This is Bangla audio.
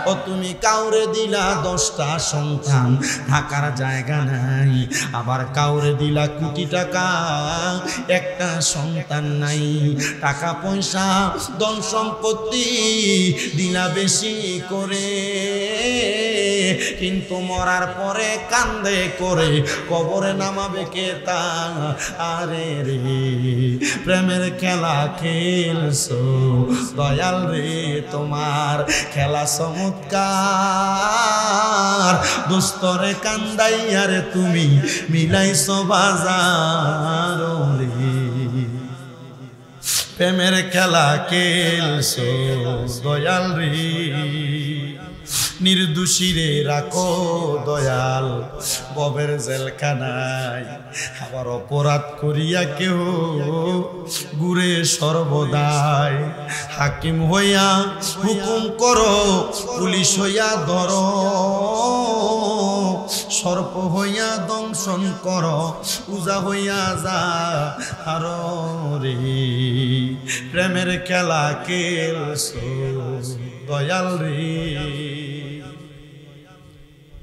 ও তুমি কাউরে দিলা 10টা সন্তান, থাকার জায়গা নাই, আবার কাউরে দিলা কোটি টাকা, একটা সন্তান নাই, টাকা পয়সা ধন সম্পত্তি দিলা বেশি করে, কিন্তু মরার পরে কান্দে করে কবরে নামাবে কে তা? আরে রে প্রেমের খেলা খেলছো দয়াল রে, তোমার খেলা চমৎকার, দোস্তরে কান্দাইয়া রে তুমি মিলাইছো বাজার রে, প্রেমের খেলা খেলছো দয়াল রে, নির্দোষীরে রাখো দয়াল ববের জেলখানায়, আবার অপরাধ করিয়া কেহ ঘুরে সর্বদাই, হাকিম হইয়া হুকুম করো, পুলিশ হইয়া ধরো, সর্প হইয়া দংশন করো, পূজা হইয়া যা আর রে, প্রেমের খেলা খেলছো দয়াল রে।